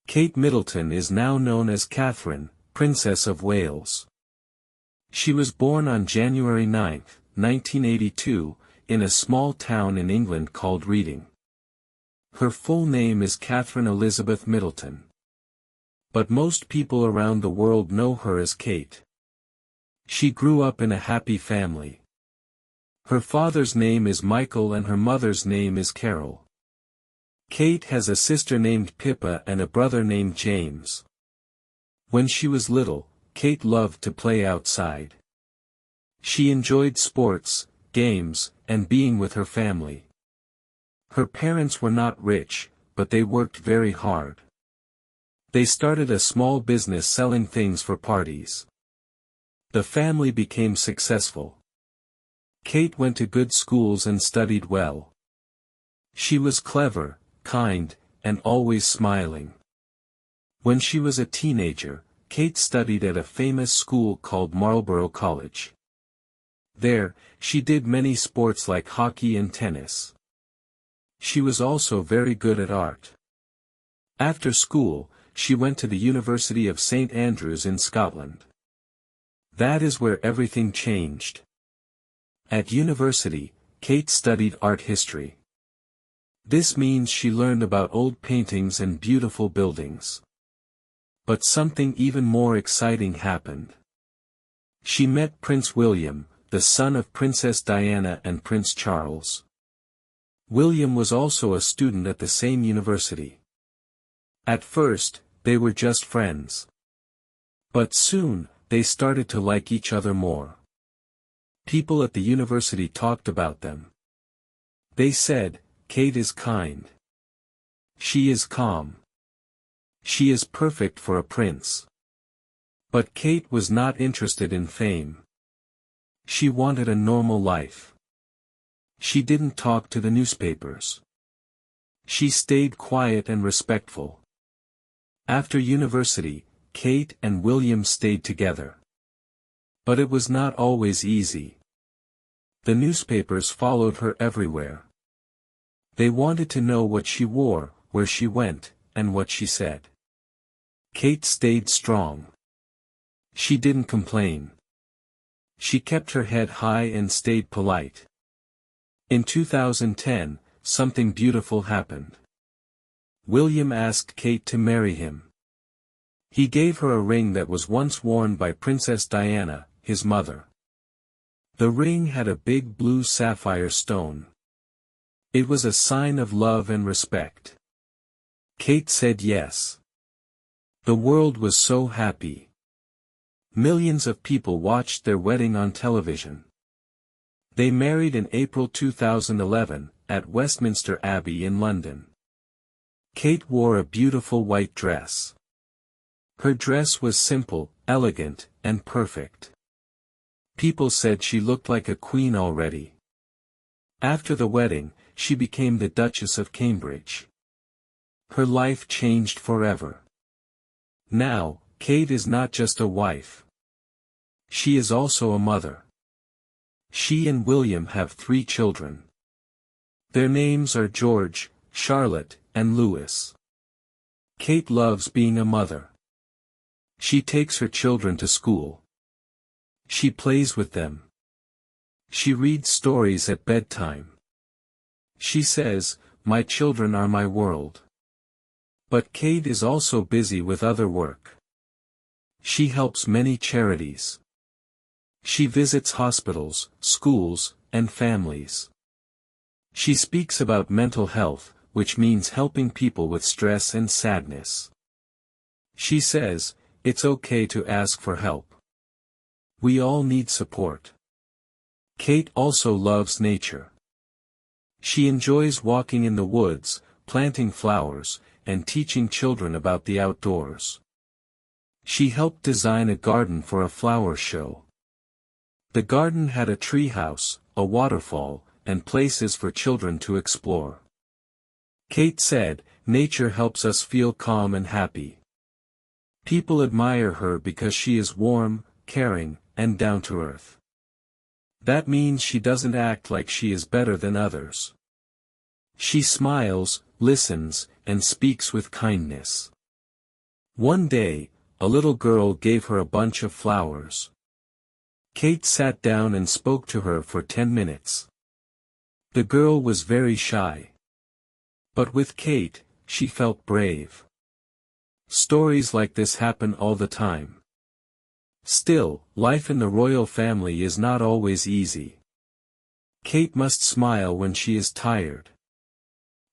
Kate Middleton is now known as Catherine, Princess of Wales. She was born on January 9, 1982, in a small town in England called Reading. Her full name is Catherine Elizabeth Middleton. But most people around the world know her as Kate. She grew up in a happy family. Her father's name is Michael and her mother's name is Carol. Kate has a sister named Pippa and a brother named James. When she was little, Kate loved to play outside. She enjoyed sports, games, and being with her family. Her parents were not rich, but they worked very hard. They started a small business selling things for parties. The family became successful. Kate went to good schools and studied well. She was clever, kind, and always smiling. When she was a teenager, Kate studied at a famous school called Marlborough College. There, she did many sports like hockey and tennis. She was also very good at art. After school, she went to the University of St. Andrews in Scotland. That is where everything changed. At university, Kate studied art history. This means she learned about old paintings and beautiful buildings. But something even more exciting happened. She met Prince William, the son of Princess Diana and Prince Charles. William was also a student at the same university. At first, they were just friends. But soon, they started to like each other more. People at the university talked about them. They said, "Kate is kind. She is calm. She is perfect for a prince." But Kate was not interested in fame. She wanted a normal life. She didn't talk to the newspapers. She stayed quiet and respectful. After university, Kate and William stayed together. But it was not always easy. The newspapers followed her everywhere. They wanted to know what she wore, where she went, and what she said. Kate stayed strong. She didn't complain. She kept her head high and stayed polite. In 2010, something beautiful happened. William asked Kate to marry him. He gave her a ring that was once worn by Princess Diana, his mother. The ring had a big blue sapphire stone. It was a sign of love and respect. Kate said yes. The world was so happy. Millions of people watched their wedding on television. They married in April 2011, at Westminster Abbey in London. Kate wore a beautiful white dress. Her dress was simple, elegant, and perfect. People said she looked like a queen already. After the wedding, she became the Duchess of Cambridge. Her life changed forever. Now, Kate is not just a wife. She is also a mother. She and William have 3 children. Their names are George, Charlotte, and Louis. Kate loves being a mother. She takes her children to school. She plays with them. She reads stories at bedtime. She says, "My children are my world." But Kate is also busy with other work. She helps many charities. She visits hospitals, schools, and families. She speaks about mental health, which means helping people with stress and sadness. She says, "It's okay to ask for help. We all need support." Kate also loves nature. She enjoys walking in the woods, planting flowers, and teaching children about the outdoors. She helped design a garden for a flower show. The garden had a treehouse, a waterfall, and places for children to explore. Kate said, "Nature helps us feel calm and happy." People admire her because she is warm, caring, and down to earth. That means she doesn't act like she is better than others. She smiles, listens, and speaks with kindness. One day, a little girl gave her a bunch of flowers. Kate sat down and spoke to her for 10 minutes. The girl was very shy. But with Kate, she felt brave. Stories like this happen all the time. Still, life in the royal family is not always easy. Kate must smile when she is tired.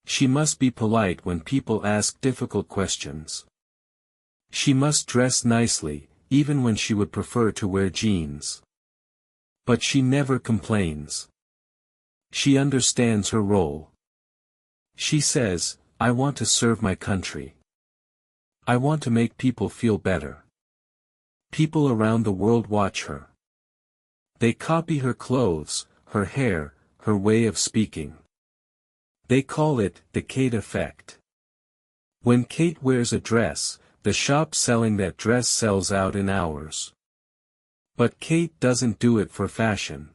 She must be polite when people ask difficult questions. She must dress nicely, even when she would prefer to wear jeans. But she never complains. She understands her role. She says, "I want to serve my country. I want to make people feel better." People around the world watch her. They copy her clothes, her hair, her way of speaking. They call it the Kate effect. When Kate wears a dress, the shop selling that dress sells out in hours. But Kate doesn't do it for fashion.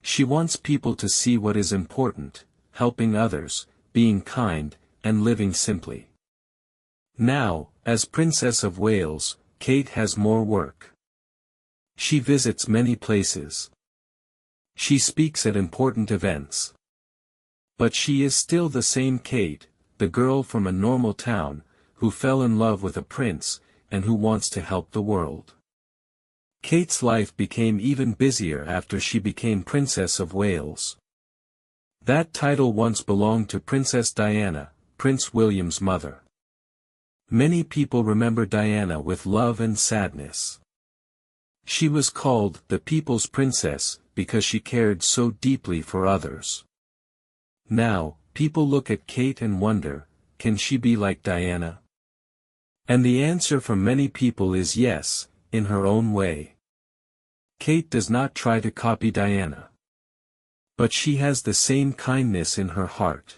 She wants people to see what is important: helping others, being kind, and living simply. Now, as Princess of Wales, Kate has more work. She visits many places. She speaks at important events. But she is still the same Kate, the girl from a normal town, who fell in love with a prince, and who wants to help the world. Kate's life became even busier after she became Princess of Wales. That title once belonged to Princess Diana, Prince William's mother. Many people remember Diana with love and sadness. She was called the People's Princess because she cared so deeply for others. Now, people look at Kate and wonder, can she be like Diana? And the answer from many people is yes, in her own way. Kate does not try to copy Diana. But she has the same kindness in her heart.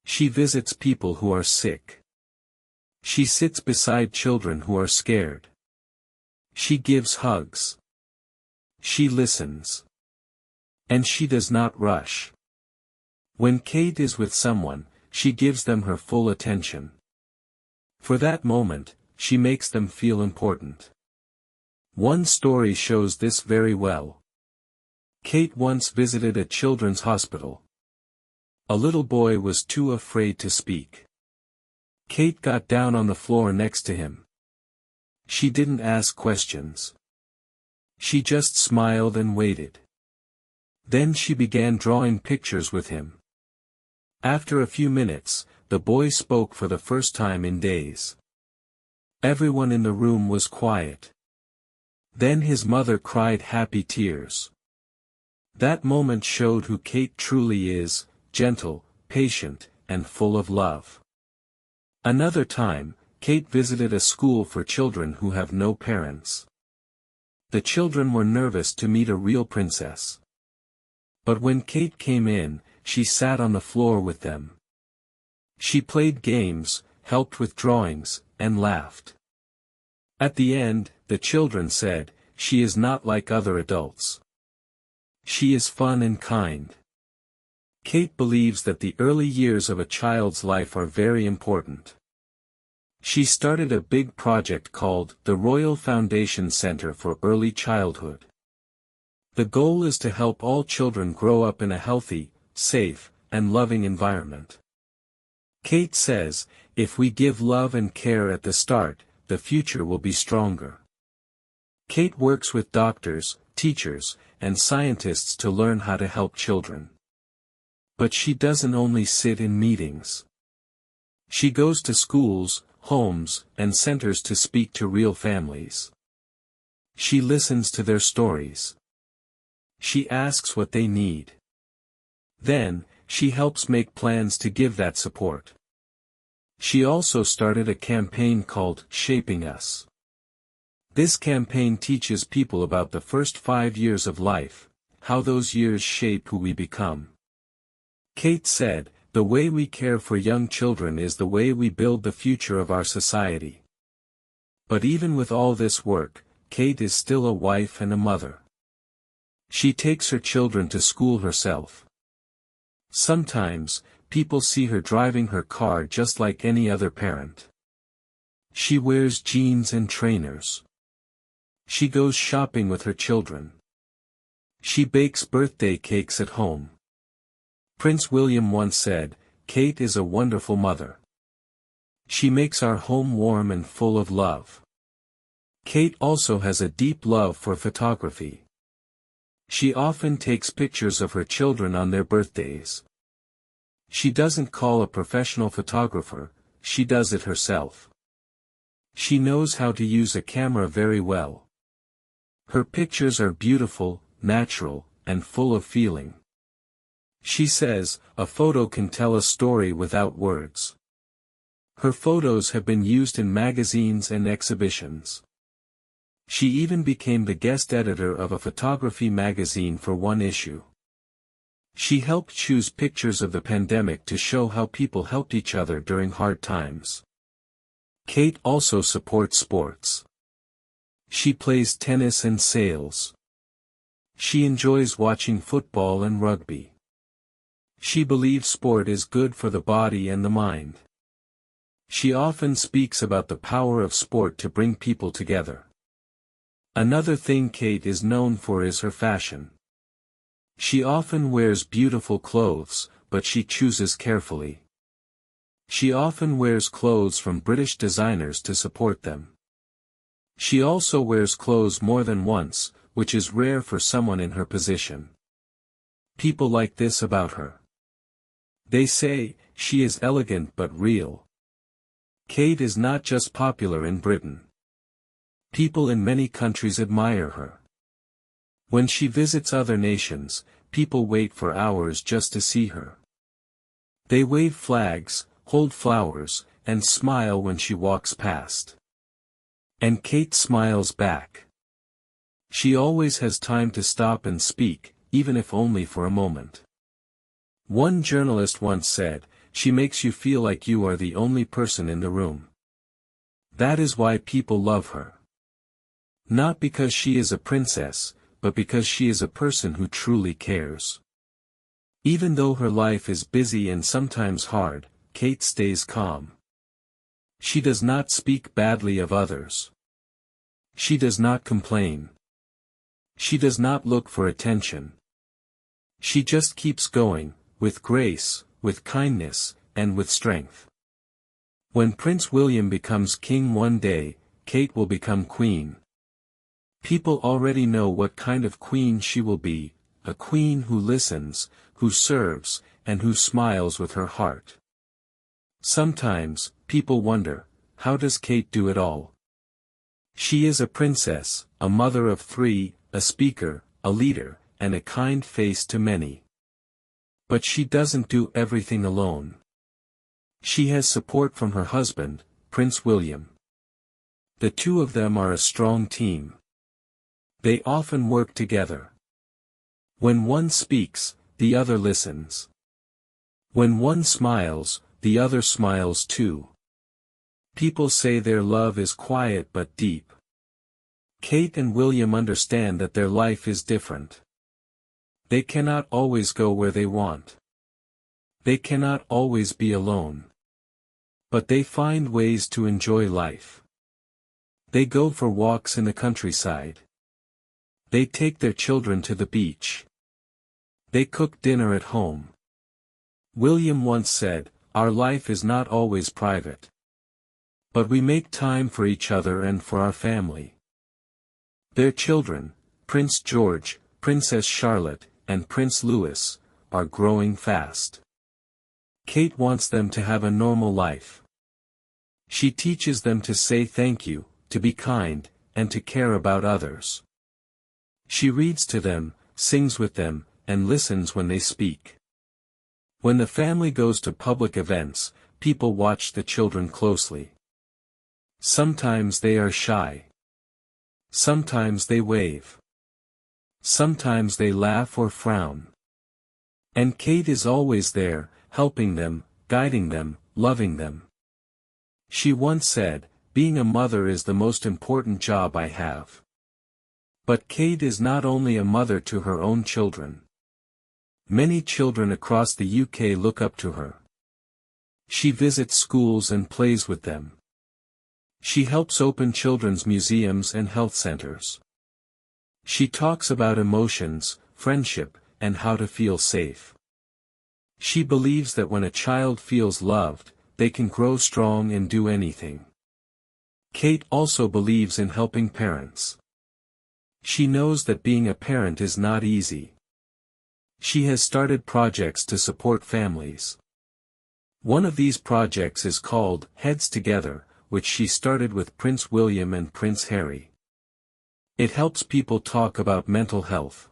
She visits people who are sick. She sits beside children who are scared. She gives hugs. She listens. And she does not rush. When Kate is with someone, she gives them her full attention. For that moment, she makes them feel important. One story shows this very well. Kate once visited a children's hospital. A little boy was too afraid to speak. Kate got down on the floor next to him. She didn't ask questions. She just smiled and waited. Then she began drawing pictures with him. After a few minutes, the boy spoke for the first time in days. Everyone in the room was quiet. Then his mother cried happy tears. That moment showed who Kate truly is: gentle, patient, and full of love. Another time, Kate visited a school for children who have no parents. The children were nervous to meet a real princess. But when Kate came in, she sat on the floor with them. She played games, helped with drawings, and laughed. At the end, the children said, "She is not like other adults. She is fun and kind." Kate believes that the early years of a child's life are very important. She started a big project called the Royal Foundation Center for Early Childhood. The goal is to help all children grow up in a healthy, safe, and loving environment. Kate says, if we give love and care at the start, the future will be stronger. Kate works with doctors, teachers, and scientists to learn how to help children. But she doesn't only sit in meetings. She goes to schools, homes, and centers to speak to real families. She listens to their stories. She asks what they need. Then, she helps make plans to give that support. She also started a campaign called Shaping Us. This campaign teaches people about the first 5 years of life, how those years shape who we become. Kate said, "The way we care for young children is the way we build the future of our society." But even with all this work, Kate is still a wife and a mother. She takes her children to school herself. Sometimes, people see her driving her car just like any other parent. She wears jeans and trainers. She goes shopping with her children. She bakes birthday cakes at home. Prince William once said, "Kate is a wonderful mother. She makes our home warm and full of love." Kate also has a deep love for photography. She often takes pictures of her children on their birthdays. She doesn't call a professional photographer, she does it herself. She knows how to use a camera very well. Her pictures are beautiful, natural, and full of feeling. She says, "A photo can tell a story without words." Her photos have been used in magazines and exhibitions. She even became the guest editor of a photography magazine for one issue. She helped choose pictures of the pandemic to show how people helped each other during hard times. Kate also supports sports. She plays tennis and sails. She enjoys watching football and rugby. She believes sport is good for the body and the mind. She often speaks about the power of sport to bring people together. Another thing Kate is known for is her fashion. She often wears beautiful clothes, but she chooses carefully. She often wears clothes from British designers to support them. She also wears clothes more than once, which is rare for someone in her position. People like this about her. They say, she is elegant but real. Kate is not just popular in Britain. People in many countries admire her. When she visits other nations, people wait for hours just to see her. They wave flags, hold flowers, and smile when she walks past. And Kate smiles back. She always has time to stop and speak, even if only for a moment. One journalist once said, "She makes you feel like you are the only person in the room." That is why people love her. Not because she is a princess, but because she is a person who truly cares. Even though her life is busy and sometimes hard, Kate stays calm. She does not speak badly of others. She does not complain. She does not look for attention. She just keeps going, with grace, with kindness, and with strength. When Prince William becomes king one day, Kate will become queen. People already know what kind of queen she will be, a queen who listens, who serves, and who smiles with her heart. Sometimes, people wonder, how does Kate do it all? She is a princess, a mother of three, a speaker, a leader, and a kind face to many. But she doesn't do everything alone. She has support from her husband, Prince William. The two of them are a strong team. They often work together. When one speaks, the other listens. When one smiles, the other smiles too. People say their love is quiet but deep. Kate and William understand that their life is different. They cannot always go where they want. They cannot always be alone. But they find ways to enjoy life. They go for walks in the countryside. They take their children to the beach. They cook dinner at home. William once said, "Our life is not always private. But we make time for each other and for our family." Their children, Prince George, Princess Charlotte, and Prince Louis, are growing fast. Kate wants them to have a normal life. She teaches them to say thank you, to be kind, and to care about others. She reads to them, sings with them, and listens when they speak. When the family goes to public events, people watch the children closely. Sometimes they are shy. Sometimes they wave. Sometimes they laugh or frown. And Kate is always there, helping them, guiding them, loving them. She once said, "Being a mother is the most important job I have." But Kate is not only a mother to her own children. Many children across the UK look up to her. She visits schools and plays with them. She helps open children's museums and health centers. She talks about emotions, friendship, and how to feel safe. She believes that when a child feels loved, they can grow strong and do anything. Kate also believes in helping parents. She knows that being a parent is not easy. She has started projects to support families. One of these projects is called Heads Together, which she started with Prince William and Prince Harry. It helps people talk about mental health.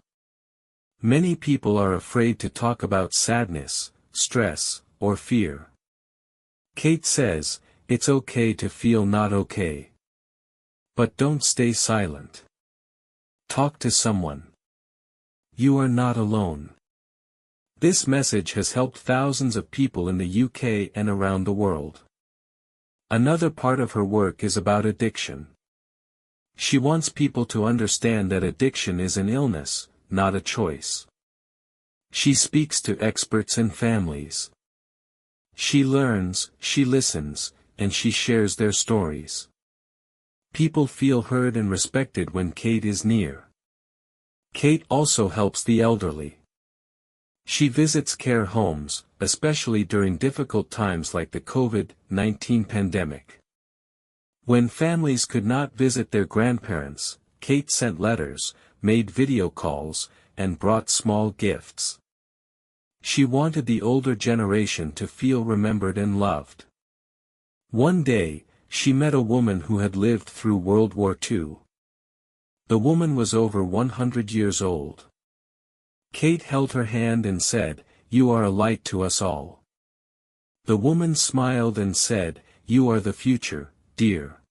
Many people are afraid to talk about sadness, stress, or fear. Kate says, it's okay to feel not okay. But don't stay silent. Talk to someone. You are not alone. This message has helped thousands of people in the UK and around the world. Another part of her work is about addiction. She wants people to understand that addiction is an illness, not a choice. She speaks to experts and families. She learns, she listens, and she shares their stories. People feel heard and respected when Kate is near. Kate also helps the elderly. She visits care homes, especially during difficult times like the COVID-19 pandemic. When families could not visit their grandparents, Kate sent letters, made video calls, and brought small gifts. She wanted the older generation to feel remembered and loved. One day, she met a woman who had lived through World War II. The woman was over 100 years old. Kate held her hand and said, "You are a light to us all." The woman smiled and said, "You are the future, dear.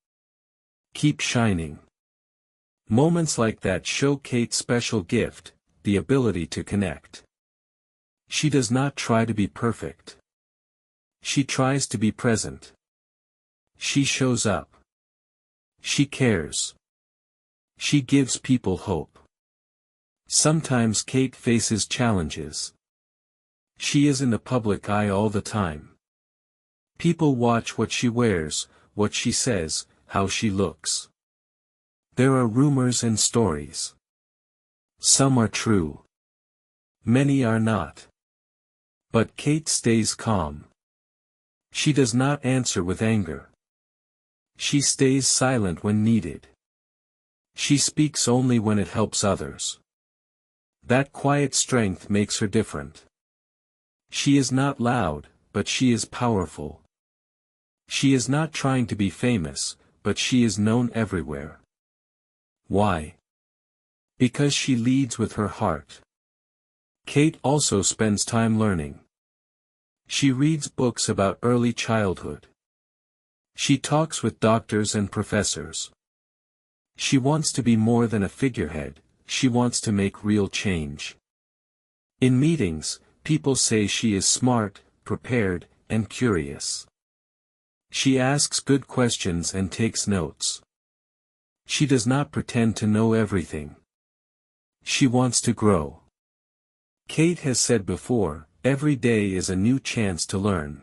Keep shining." Moments like that show Kate's special gift, the ability to connect. She does not try to be perfect. She tries to be present. She shows up. She cares. She gives people hope. Sometimes Kate faces challenges. She is in the public eye all the time. People watch what she wears, what she says, how she looks. There are rumors and stories. Some are true. Many are not. But Kate stays calm. She does not answer with anger. She stays silent when needed. She speaks only when it helps others. That quiet strength makes her different. She is not loud, but she is powerful. She is not trying to be famous, but she is known everywhere. Why? Because she leads with her heart. Kate also spends time learning. She reads books about early childhood. She talks with doctors and professors. She wants to be more than a figurehead, she wants to make real change. In meetings, people say she is smart, prepared, and curious. She asks good questions and takes notes. She does not pretend to know everything. She wants to grow. Kate has said before, every day is a new chance to learn.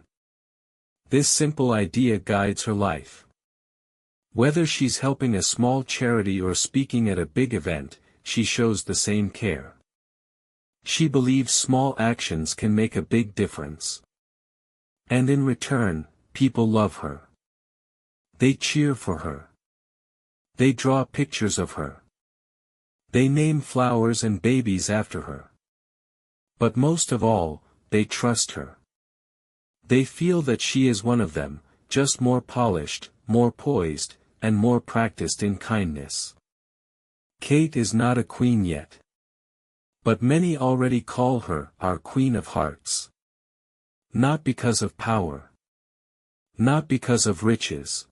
This simple idea guides her life. Whether she's helping a small charity or speaking at a big event, she shows the same care. She believes small actions can make a big difference. And in return, people love her. They cheer for her. They draw pictures of her. They name flowers and babies after her. But most of all, they trust her. They feel that she is one of them, just more polished, more poised, and more practiced in kindness. Kate is not a queen yet. But many already call her our Queen of Hearts. Not because of power. Not because of riches.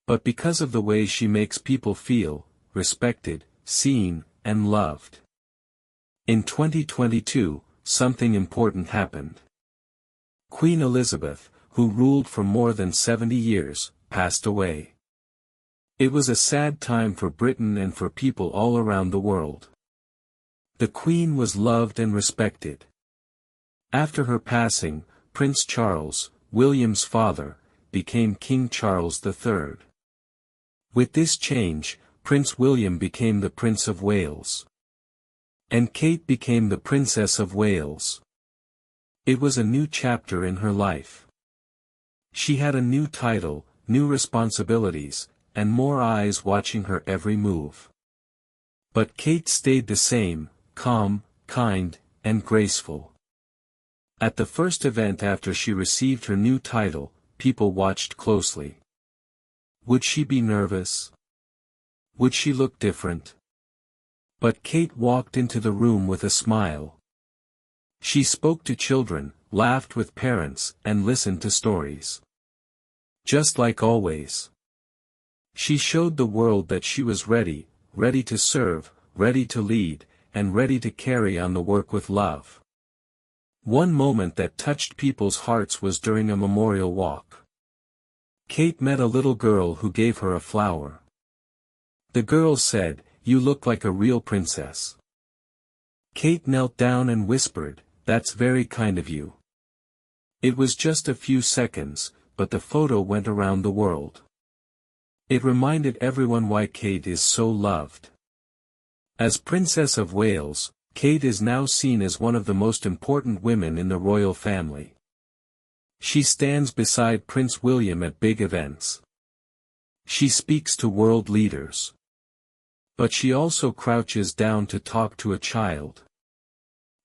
But because of the way she makes people feel, respected, seen, and loved. In 2022, something important happened. Queen Elizabeth, who ruled for more than 70 years, passed away. It was a sad time for Britain and for people all around the world. The Queen was loved and respected. After her passing, Prince Charles, William's father, became King Charles III. With this change, Prince William became the Prince of Wales. And Kate became the Princess of Wales. It was a new chapter in her life. She had a new title, new responsibilities, and more eyes watching her every move. But Kate stayed the same, calm, kind, and graceful. At the first event after she received her new title, people watched closely. Would she be nervous? Would she look different? But Kate walked into the room with a smile. She spoke to children, laughed with parents, and listened to stories. Just like always. She showed the world that she was ready, ready to serve, ready to lead, and ready to carry on the work with love. One moment that touched people's hearts was during a memorial walk. Kate met a little girl who gave her a flower. The girl said, "You look like a real princess." Kate knelt down and whispered, "That's very kind of you." It was just a few seconds, but the photo went around the world. It reminded everyone why Kate is so loved. As Princess of Wales, Kate is now seen as one of the most important women in the royal family. She stands beside Prince William at big events. She speaks to world leaders. But she also crouches down to talk to a child.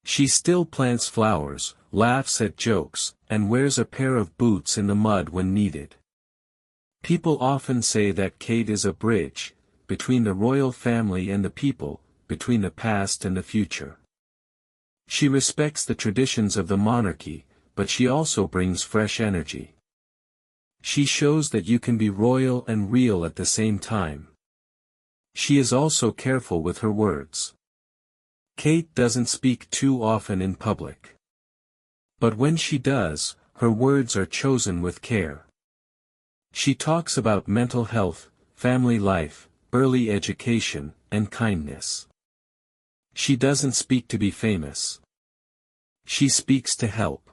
She still plants flowers, laughs at jokes, and wears a pair of boots in the mud when needed. People often say that Kate is a bridge, between the royal family and the people, between the past and the future. She respects the traditions of the monarchy, but she also brings fresh energy. She shows that you can be royal and real at the same time. She is also careful with her words. Kate doesn't speak too often in public. But when she does, her words are chosen with care. She talks about mental health, family life, early education, and kindness. She doesn't speak to be famous. She speaks to help.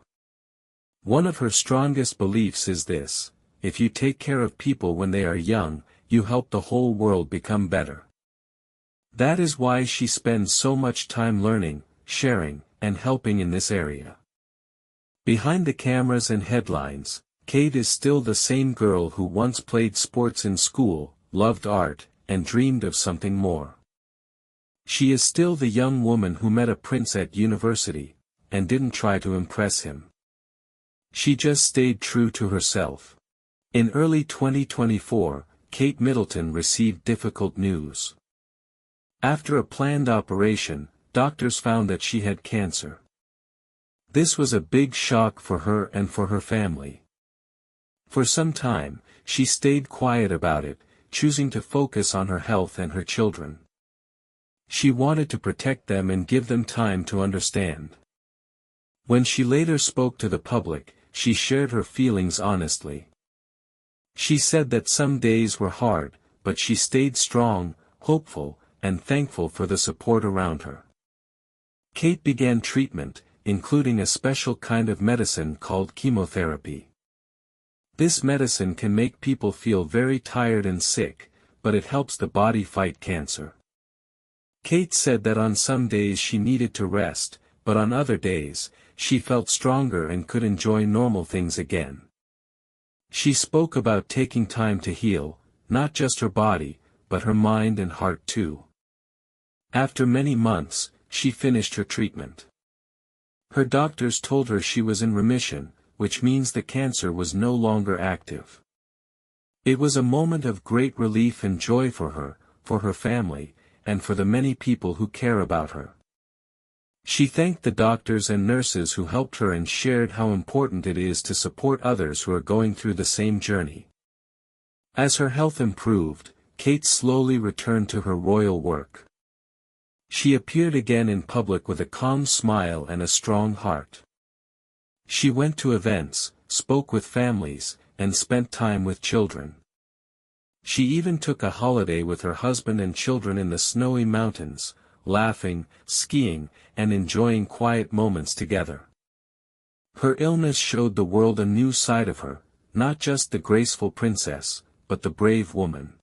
One of her strongest beliefs is this: if you take care of people when they are young, you help the whole world become better. That is why she spends so much time learning, sharing, and helping in this area. Behind the cameras and headlines, Kate is still the same girl who once played sports in school, loved art, and dreamed of something more. She is still the young woman who met a prince at university, and didn't try to impress him. She just stayed true to herself. In early 2024, Kate Middleton received difficult news. After a planned operation, doctors found that she had cancer. This was a big shock for her and for her family. For some time, she stayed quiet about it, choosing to focus on her health and her children. She wanted to protect them and give them time to understand. When she later spoke to the public, she shared her feelings honestly. She said that some days were hard, but she stayed strong, hopeful, and thankful for the support around her. Kate began treatment, including a special kind of medicine called chemotherapy. This medicine can make people feel very tired and sick, but it helps the body fight cancer. Kate said that on some days she needed to rest, but on other days, she felt stronger and could enjoy normal things again. She spoke about taking time to heal, not just her body, but her mind and heart too. After many months, she finished her treatment. Her doctors told her she was in remission, which means the cancer was no longer active. It was a moment of great relief and joy for her family, and for the many people who care about her. She thanked the doctors and nurses who helped her and shared how important it is to support others who are going through the same journey. As her health improved, Kate slowly returned to her royal work. She appeared again in public with a calm smile and a strong heart. She went to events, spoke with families, and spent time with children. She even took a holiday with her husband and children in the snowy mountains, laughing, skiing, and enjoying quiet moments together. Her illness showed the world a new side of her, not just the graceful princess, but the brave woman.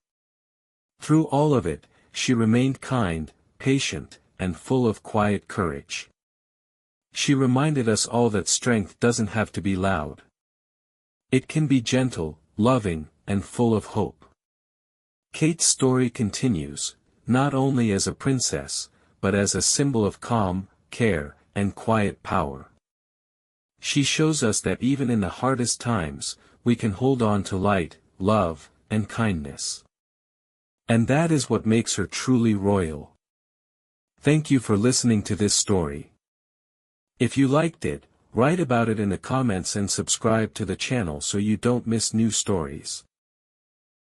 Through all of it, she remained kind, patient, and full of quiet courage. She reminded us all that strength doesn't have to be loud. It can be gentle, loving, and full of hope. Kate's story continues, not only as a princess, but as a symbol of calm, care, and quiet power. She shows us that even in the hardest times, we can hold on to light, love, and kindness. And that is what makes her truly royal. Thank you for listening to this story. If you liked it, write about it in the comments and subscribe to the channel so you don't miss new stories.